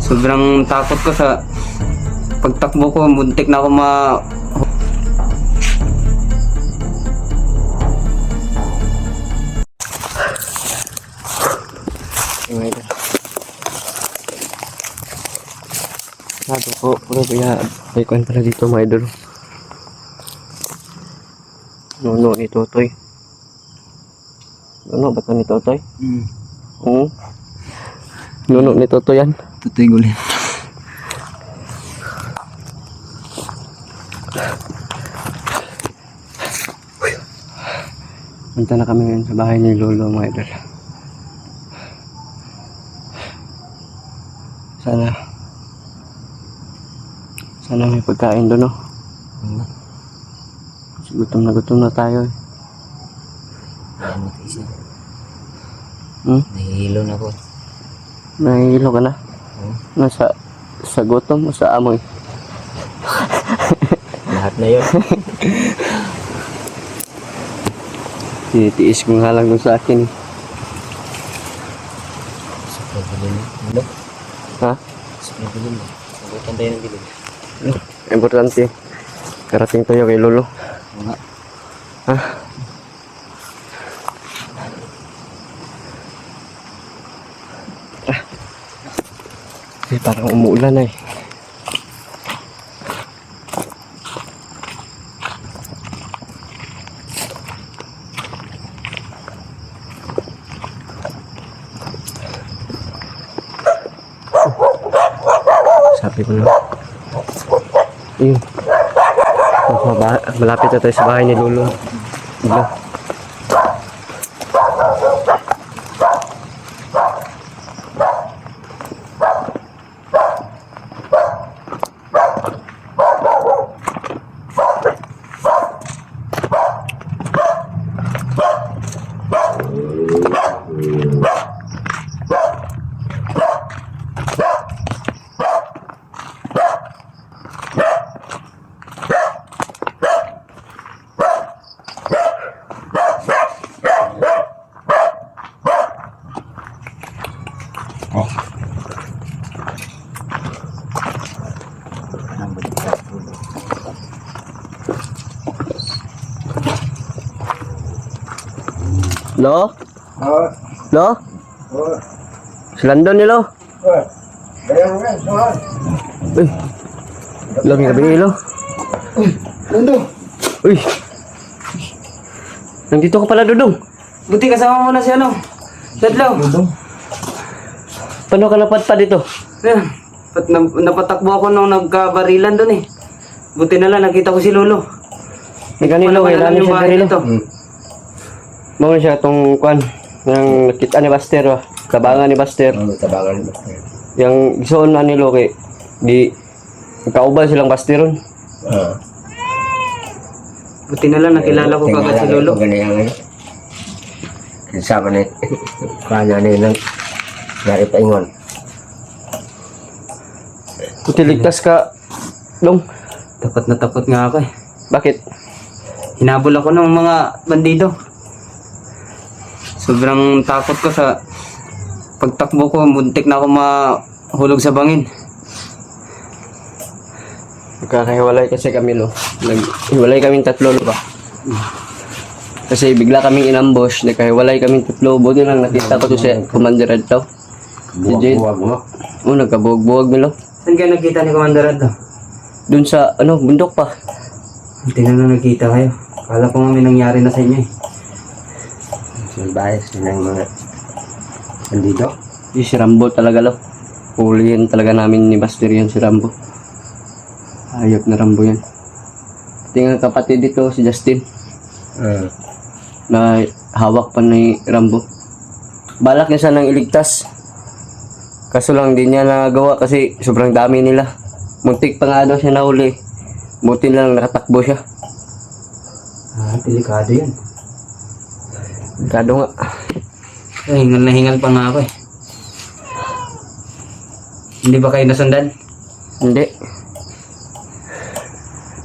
Sobrang takot ko sa pagtakbo ko, muntik na ako Sabi ko, puro kaya icon pala dito mga idol. Nuno ni Totoy. Nuno ba ito ni Totoy? Oo. Nuno ni Totoy yan. Totoy gulin. Punta na kami ngayon sa bahay ni Lolo mga idol. Sana may pagkain doon, no? Gutom na tayo eh. Nahihilo na ako. Nahihilo ka na? Nasa sa gutom o sa amoy? Lahat na yun. Tinitiis ko nga lang dun sa akin eh. Ha? Sagutan tayo ng bilog. Importante. Karating tayo kay Lolo. Ha? Parang umuulan eh. Sabi ko na. Ayun. Malapit na tayo sa bahay ni Lolo. Diba? Lo? Lo? Selandon ni Lo? Uy. Lo, may kabingi Lo. Uy. Nandito ka pala, Dudong. Buti kasama mo na si ano? Dadlaw. Paano ka napadpad dito? Ayan. Napatakbo ako nung nagkabarilan doon eh. Buti na lang nakita ko si Lolo. May kanilo, kailangan siya bahay kanilo. dito. Mawala siya itong kwan. Yung nakita ni Buster ba? Tabangan ni Buster. Tabangan ni Buster. Yung gisuon na ni Loki. Di kaubal silang Buster ron. Buti na lang nakilala ko kagad si Lolo. Ganyan. Kasama na kanya na yun. Yari pa ingon. Buti ligtas ka, Dong. Takot na takot nga ako eh. Bakit? Hinabol ako ng mga bandido. Sobrang takot ko sa pagtakbo ko, muntik na ako mahulog sa bangin. Nagkakahiwalay kasi kami, Lo. Naghiwalay kaming tatlo, Lo ba? Kasi bigla kaming inambush, nagkahiwalay kaming tatlo. Buti lang nakita ko to si Commander Red to. Si Jade. Oo, nagkabuwag-buwag mi, Lo. Saan ka nakita ni Commander Red? Dun sa, bundok pa. Hindi na lang nakita kayo. Kala ko nga may nangyari na sa inyo eh. Bahay sila ng mga bandido. Si Rambo talaga, Lo. Hulihin talaga namin ni Buster yan, si Rambo. Ayop na Rambo yan. Tingnan kapatid dito, si Justin. Na hawak pa ni Rambo. Balak niya sanang iligtas. Kaso lang di niya nagawa kasi sobrang dami nila. Muntik pa nga daw siya nahuli. Buti lang nakatakbo siya. Delikado yan. Delikado nga. Hingal na hingal pa nga ako eh. Hindi ba kayo nasundan? Hindi.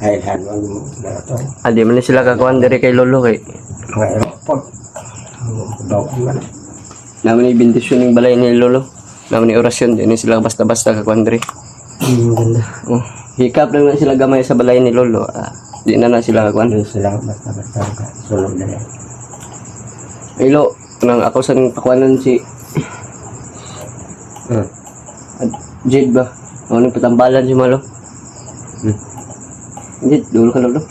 Ay, hanwag mo na ito. Di man na sila kakuhan diri kay Lolo kay. Mga aeroport. Daw man. Naman yung bendisyon ng balay ni Lolo. naman ni orasyon, di na sila basta-basta kakwandre. Ganda. Oh, hikap lang na sila gamay sa balay ni Lolo. Di na sila kakwan. Hindi sila basta-basta sunod na yan. Ilo, nang ako sa pakwanan si Jade ba? Ano patambalan si Malo? Jade, dulo ka Lolo.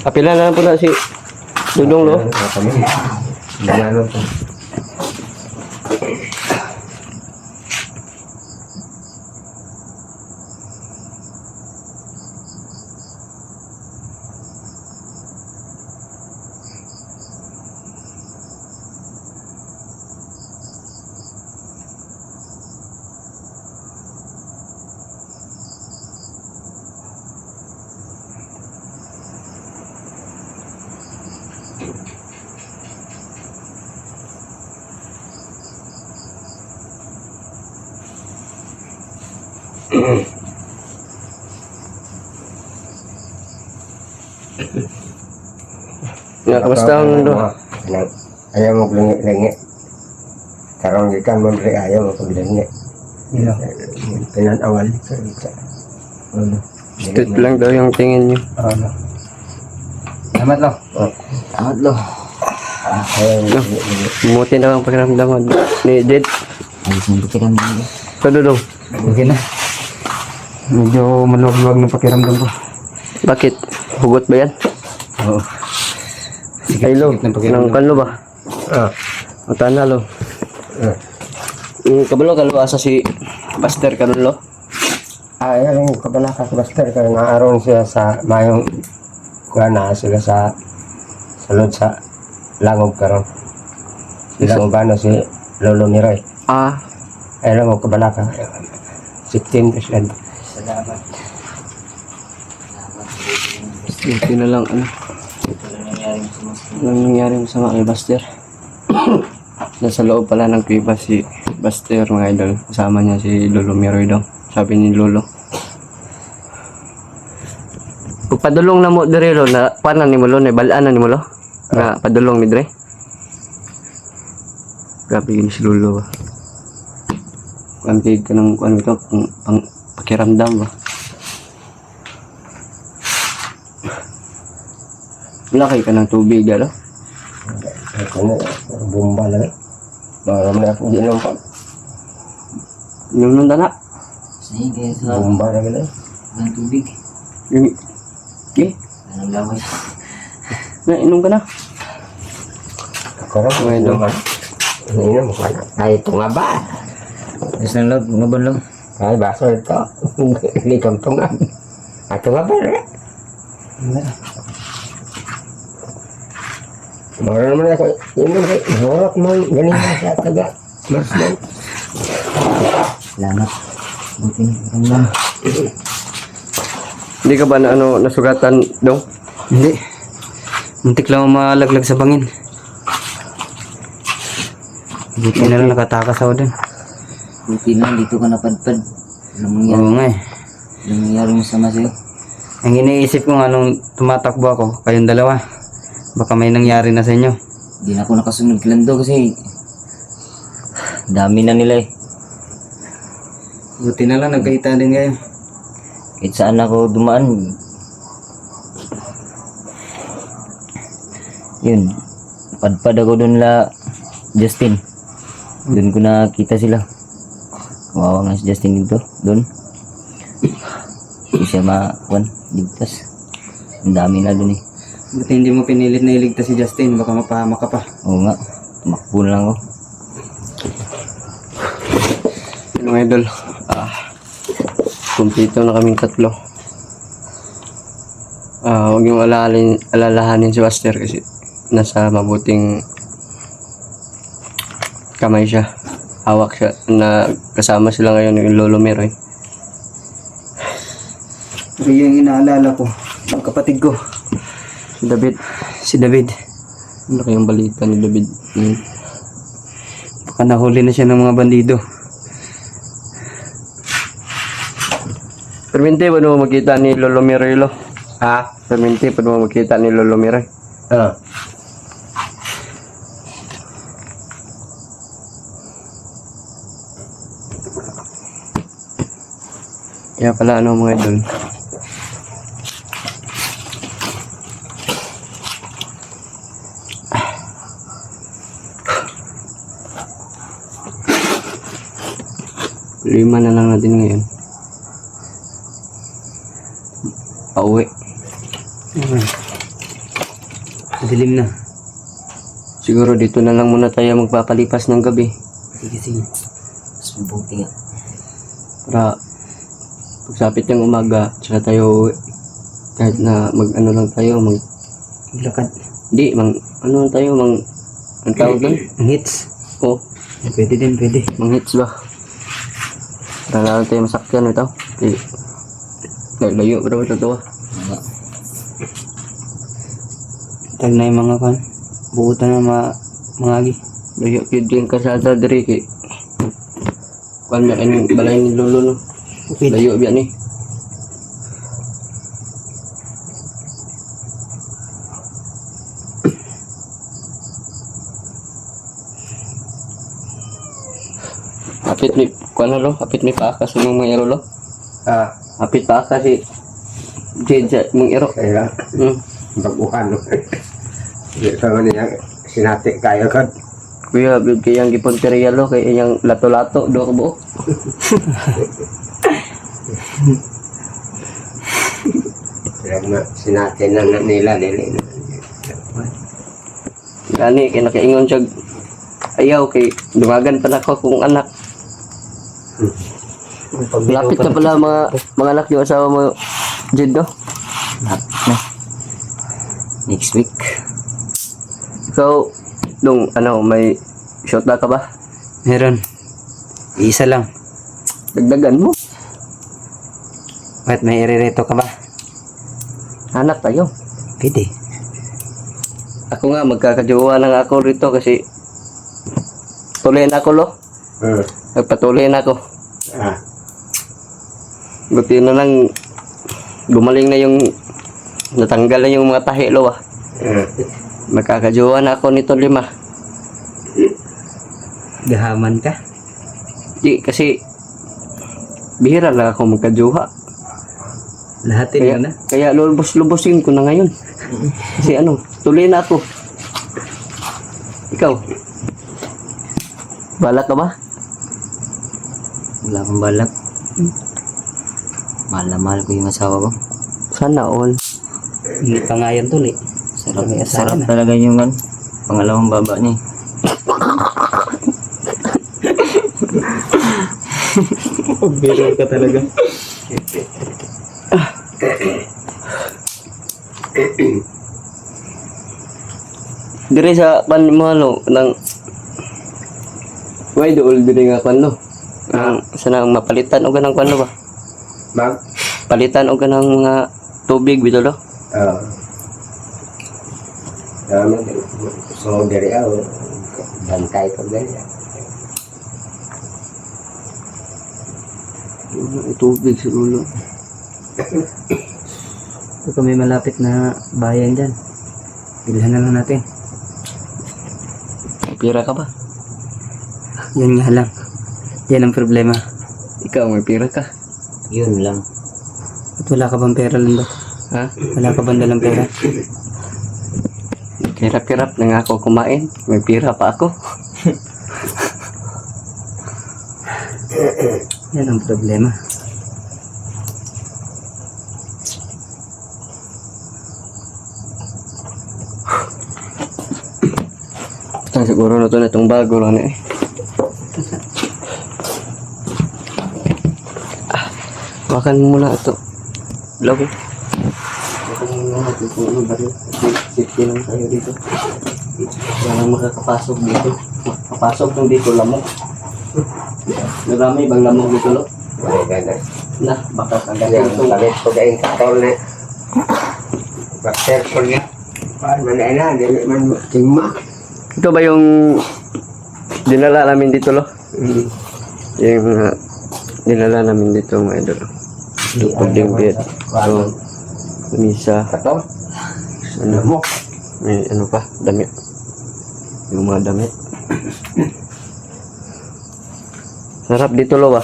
Kapila na lang po na si Dudong Lo. Kami. Ganyan po. Nga, kamusta ang Lo? Ayaw mo lingi-lingi. Karong ikan mo rin ayaw mo paglingi. Pinanawal sa isa. Straight lang daw yung tingin niyo. Salamat Lo. Tamat lo. Ayaw mo lingi. Bumuti na ang pakiramdam ni Jade. Ayos ng pakiramdam ko. Ito Dudong. Okay na. Medyo maluwag-luwag ng pakiramdam ko. Bakit? Hugot ba yan? Oo. Ay Lo, Sikip ng nang pakiramdam. kanlo ba? Ah. Ang tana Lo. Kabalo kalo asa si Buster kanon Lo. Ayaw yung kabalaka sa Buster kaya naaron siya sa mayong kuha na sila sa salod sa langog karon. Sila ubano si Lolo Miroy. Ayaw mo kabalaka. 16%. Salamat. Buti na lang ano. Anong nangyari masama kay Buster? Nasa loob pala ng kuiba si Buster mga idol. Kasama niya si Lolo Miroy daw. Sabi ni Lolo. Kung padulong na mo dire Lo, na paano ni mo Lo, na balaan na ni mo Lo? Na padulong ni dire. Grabe yun si Lolo ba? Kantig ka ng ano ito, pang pakiramdam ba? Laki ka ng tubig ano? Ako na, bomba lang eh. Maram na akong ginom pa. Yung nung dana? Sige, sa Bomba lang eh. ng tubig. Yung... Okay? Anong laway? Nainom ka na? Ako rin, Well, inom. Inom ko na. Ay, ito nga ba? Ayos ng loob, mga banlong. Ay, baso ito. Hindi kang tungan. Ito nga ba? Mara naman ako. Inom ko. Horok mo. Ganyan na siya taga. Mas lang. Salamat. Buti na. Hindi ka ba na ano, nasugatan dong? Hindi. Muntik lang malaglag sa bangin. Buti na lang nakatakas ako dun. Buti lang, dito ka napadpad. Anong mangyari? Oo nga eh. Anong nangyari mo sama sa'yo? Ang iniisip ko nga nung tumatakbo ako, kayong dalawa. Baka may nangyari na sa inyo. Di na ako nakasunod kay Lando kasi dami na nila eh. Buti na lang nagkita din kayo. Kahit saan ako dumaan. Yun. Padpad ako dun la Justin. Dun ko nakita sila. Kawawa nga si Justin dito. Dun. Hindi siya ligtas. Ang dami na dun eh. Buti hindi mo pinilit na iligtas si Justin. Baka mapahamak ka pa. Oo nga. Tumakbo na lang ako. Mga idol, kumpleto na kaming tatlo. Huwag yung alalahanin si Buster kasi nasa mabuting kamay siya. Hawak siya na kasama sila ngayon yung Lolo Miroy. Pero yung inaalala ko, ang kapatid ko, Si David. si David. Ano kayang balita ni David? Baka nahuli na siya ng mga bandido. Permente, paano mo makita ni Lolo Miroy Lo? Permente, paano mo makita ni Lolo Miroy? Kaya pala ano mga idol. Lima na lang natin ngayon. Pauwi. Dilim na. Siguro dito na lang muna tayo magpapalipas ng gabi. Sige, sige. Mas mabuti nga. Para pagsapit ng umaga, tsaka tayo uuwi. Kahit na mag-ano lang tayo, Maglakad. Hindi, ano lang tayo, ang tawag doon? Ang hits. Oh, Pwede din, pwede. hits ba? Para lang tayo masakyan ito. Layo, bro, ito ah. Nga. Tag na yung mga kan. Buutan na mga agi. Layo, yun din kasada diri kay kuan na ang balay ni lolo no. Okay. Layo biya ni. Hapit ni kuan na lo, hapit ni paakas ng mga iro lo. Ah, Hapit paakas si Jed sa mga iro. kaya baguhan no. Di ka man niya sinati kayo kan. Kuya, bid kayang gipunteriya lo kay iyang lato-lato do ka buok. Kaya nga sinati na nila dili. Gani kay nakaingon siya ayaw kay dumagan pa na ko kung anak. Lapit na pala mga anak yung asawa mo, Jed, no? Lapit na. Next week. Ikaw, nung may shot na ka ba? Meron. Isa lang. Dagdagan mo. Bakit may irereto ka ba? Anak tayo. Pwede. Ako nga, magkakajowa na nga ako rito kasi tuloy na ako, lo. Nagpatuloy na ako. Ah, Buti na lang gumaling na yung natanggal na yung mga tahi, lo, ah. Magkakajowa na ako nito 5. Gahaman ka. Di, kasi bihira lang ako magkajowa. Lahatin Kaya, mo na. kaya lubos-lubosin ko na ngayon. Kasi tuloy na ako. Ikaw, balak ka ba? Wala akong balak. Mahal na mahal ko yung asawa ko. Sana all. Hindi pa nga yan tuloy. Sarap, May asawa sarap na. talaga yung pangalawang baba niya. Biro ka talaga. Dire sa pan mo nang why dool dire nga kan no? Ang sanang mapalitan og ganang kan ba? mag Palitan og ganang mga tubig bitaw lo. so dari ako bantay ko dali. Tubig sa ulo. Kung may malapit na bayan dyan, bilhan na lang natin. Pira ka ba? Yan nga lang. Yan ang problema. Ikaw may pira ka. Yun lang. At wala ka bang pera lang ba? Ha? Wala ka bang dalang pera? Kirap-kirap na nga ako kumain. May pira pa ako. Yan ang problema. Siguro na to na itong bago lang eh. Makan mo muna ito. Vlog eh. Makan mo muna ito kung ano ba rin. Safety lang tayo dito. Walang makakapasok dito. Makapasok ng dito lamok. Marami bang lamok dito lo? Ay gana. Na, baka Yang kagaling itong palit ko kain katol na. Bakter ko niya. Paan man na dili man tingma. ito ba yung dinala namin dito lo? Yung dinala namin dito mga idol. Ito pagding bed. So, misa. Katol. Ano Mo. May ano pa, damit. Yung mga damit. Sarap dito lo ba?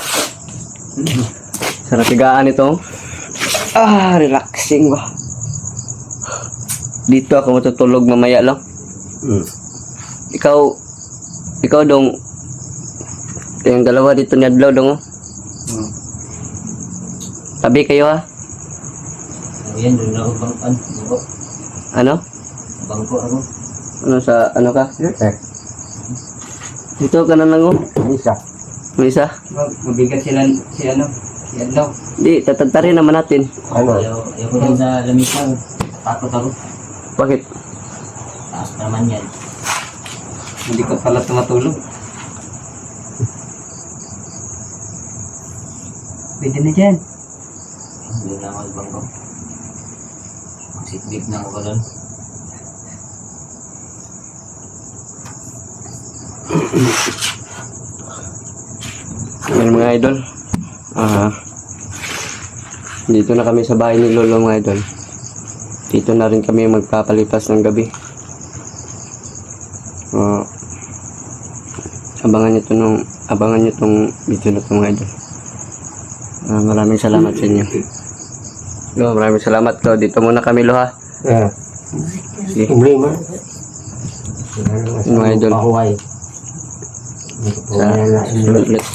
Sarap higaan ito. Relaxing ba? Dito ako matutulog mamaya lang. Ikaw dong. Yung dalawa dito ni Adlaw dong. Tabi kayo ha? Ayan, doon ako bangkan. Ano? Bangko ako. Ano sa, ano ka? Eh, Dito ka na lang oh. isa. May isa? Mabigat sila si ano, si Adlaw. Di, tatantarin naman natin. Ano? Ayaw ko din sa lamisa. Takot ako. Bakit? Taas pa naman yan. Hindi ka pala tumatulog. Pwede na dyan. Doon lang ako sa bangko. Sitbit na ako doon. Ngayon mga idol. Dito na kami sa bahay ni Lolo mga idol. Dito na rin kami magpapalipas ng gabi. Abangan nyo tong video na to mga idol. Maraming salamat sa inyo. Lo, maraming salamat Lo. Dito muna kami Lo ha. Eh, Sige. problema. Mga idol. Pahuway. Sa susunod ulit.